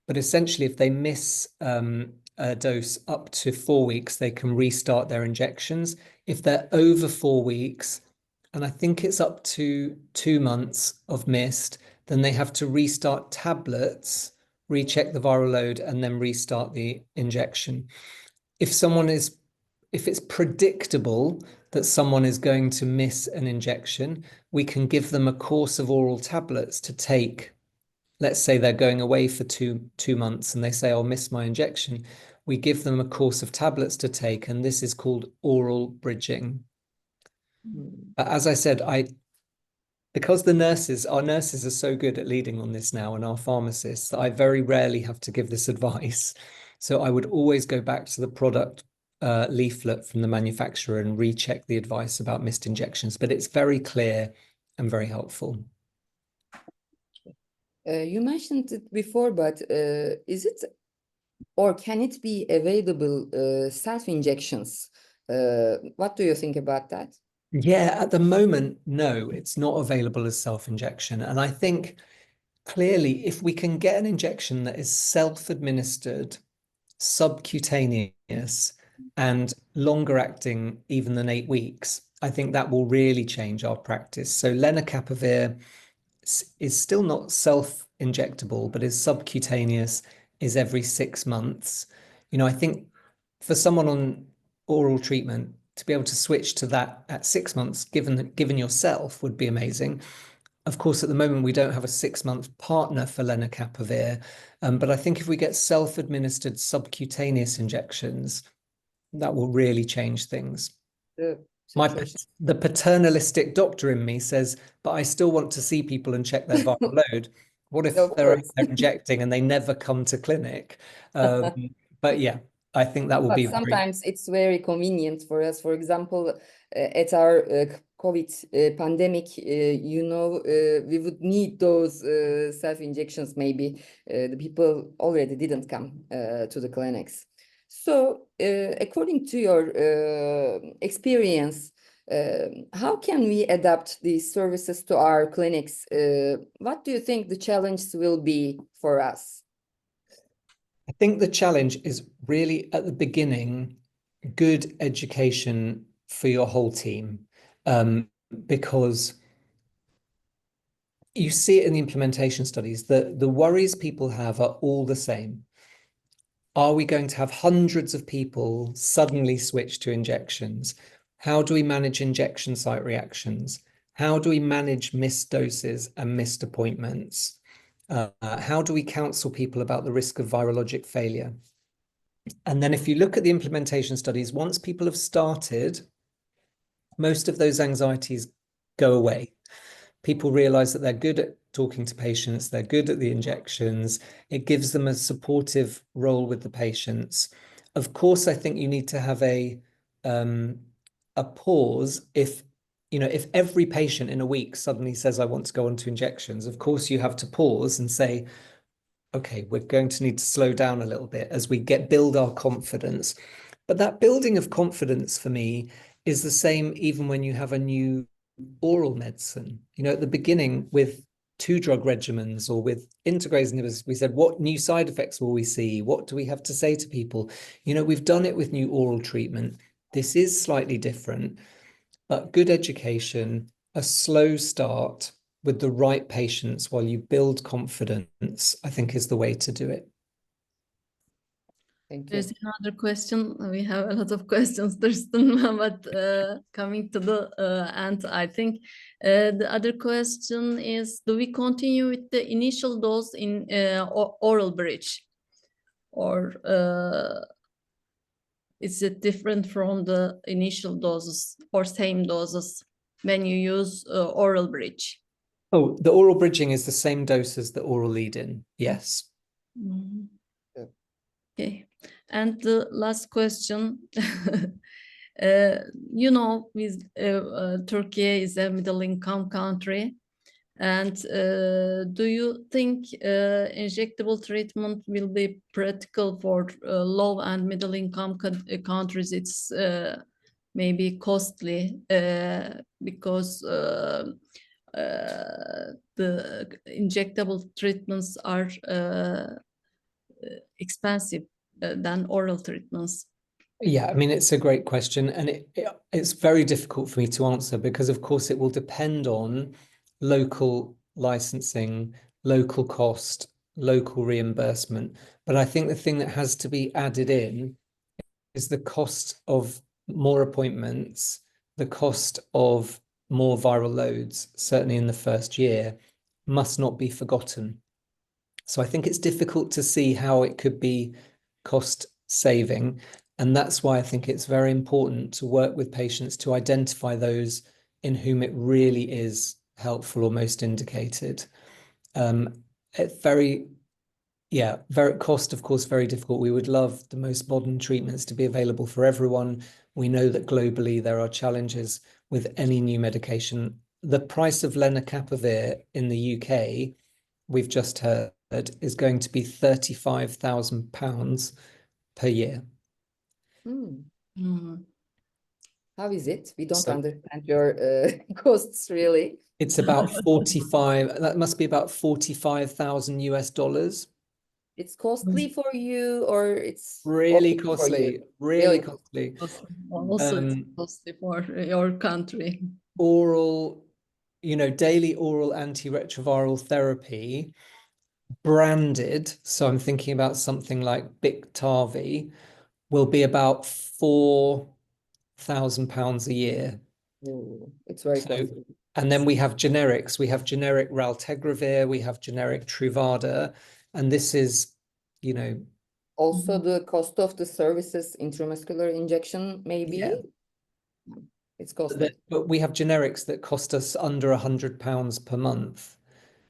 But essentially, if they miss a dose up to 4 weeks, they can restart their injections. If they're over 4 weeks, and I think it's up to 2 months of missed, then they have to restart tablets, recheck the viral load, and then restart the injection. If it's predictable that someone is going to miss an injection, we can give them a course of oral tablets to take. Let's say they're going away for two months and they say, I'll miss my injection. We give them a course of tablets to take, and this is called oral bridging. But as I said, because our nurses are so good at leading on this now, and our pharmacists, I very rarely have to give this advice. So I would always go back to the product leaflet from the manufacturer and recheck the advice about missed injections. But it's very clear and very helpful. You mentioned it before, but is it or can it be available self-injections? What do you think about that? Yeah, at the moment, no, it's not available as self-injection. And I think clearly, if we can get an injection that is self-administered, subcutaneous, and longer acting even than 8 weeks, I think that will really change our practice. So lenacapavir is still not self-injectable, but is subcutaneous, is every 6 months. I think for someone on oral treatment, to be able to switch to that at 6 months, given yourself, would be amazing. Of course, at the moment, we don't have a 6-month partner for lenacapavir, but I think if we get self-administered subcutaneous injections, that will really change things. The paternalistic doctor in me says, but I still want to see people and check their viral load. What if they're injecting and they never come to clinic? But yeah, I think that will be sometimes it's very convenient for us. For example, at our COVID pandemic, we would need those self-injections. Maybe the people already didn't come to the clinics. So according to your experience, how can we adapt these services to our clinics? What do you think the challenges will be for us? I think the challenge is really at the beginning, good education for your whole team, because you see it in the implementation studies that the worries people have are all the same. Are we going to have hundreds of people suddenly switch to injections? How do we manage injection site reactions? How do we manage missed doses and missed appointments? How do we counsel people about the risk of virologic failure? And then if you look at the implementation studies, once people have started, most of those anxieties go away. People realize that they're good at talking to patients, they're good at the injections. It gives them a supportive role with the patients. Of course, I think you need to have a pause if every patient in a week suddenly says, I want to go on to injections. Of course, you have to pause and say, okay, we're going to need to slow down a little bit as we build our confidence. But that building of confidence for me is the same even when you have a new oral medicine. You know, at the beginning with 2-drug regimens or with integrase inhibitors, we said, what new side effects will we see? What do we have to say to people? You know, we've done it with new oral treatment. This is slightly different, but good education, a slow start with the right patients while you build confidence, I think is the way to do it. Thank you. There's another question. We have a lot of questions, Tristan, but coming to the end, I think the other question is, do we continue with the initial dose in oral bridge? Or is it different from the initial doses or same doses when you use oral bridge? Oh, the oral bridging is the same dose as the oral lead-in. Yes. Mm-hmm. Yeah. Okay. And the last question, you know, Turkey is a middle income country. And do you think injectable treatment will be practical for low and middle income countries? It's maybe costly because the injectable treatments are expensive than oral treatments. Yeah, I mean, it's a great question, and it's very difficult for me to answer because, of course, it will depend on local licensing, local cost, local reimbursement. But I think the thing that has to be added in is the cost of more appointments, the cost of more viral loads, certainly in the first year, must not be forgotten. So I think it's difficult to see how it could be cost saving. And that's why I think it's very important to work with patients to identify those in whom it really is helpful or most indicated. Very cost, of course, very difficult. We would love the most modern treatments to be available for everyone. We know that globally there are challenges with any new medication. The price of lenacapavir in the UK, we've just heard, is going to be £35,000 per year. Mm. How is it? We don't understand your costs really. It's about 45, that must be about 45,000 US dollars. It's costly for you, or it's Really okay for costly, you? really costly. Also, it's costly for your country. Oral, you know, daily oral antiretroviral therapy branded, so I'm thinking about something like Biktarvy, will be about £4,000 a year. Ooh, it's very costly. And then we have generics. We have generic raltegravir, we have generic Truvada, and this is, you know, Also the cost of the services, intramuscular injection, maybe. Yeah. It's costly. But we have generics that cost us under £100 per month.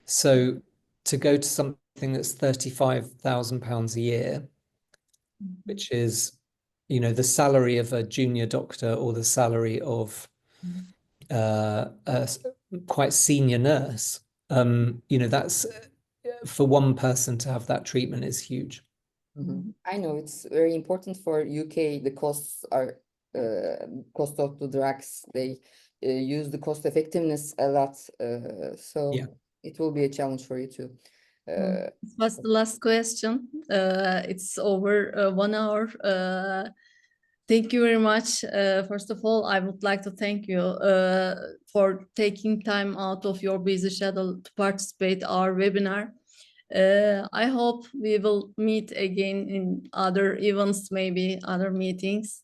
So to go to something that's £35,000 a year, which is, you know, the salary of a junior doctor or the salary of a quite senior nurse, you know, that's for one person to have that treatment is huge. I know it's very important for UK. The costs are cost of the drugs. They use the cost effectiveness a lot. So Yeah. it will be a challenge for you too. This was the last question. It's over 1 hour. Thank you very much. First of all, I would like to thank you for taking time out of your busy schedule to participate our webinar. I hope we will meet again in other events, maybe other meetings.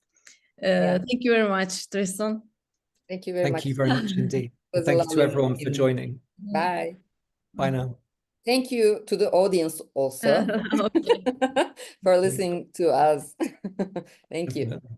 Thank you very much, Tristan. Thank you very much. Thank you very much indeed. Was Thank a you to lovely everyone for meeting. joining. Bye. Bye now. Thank you to the audience also Okay. for listening to us. Thank you. Definitely.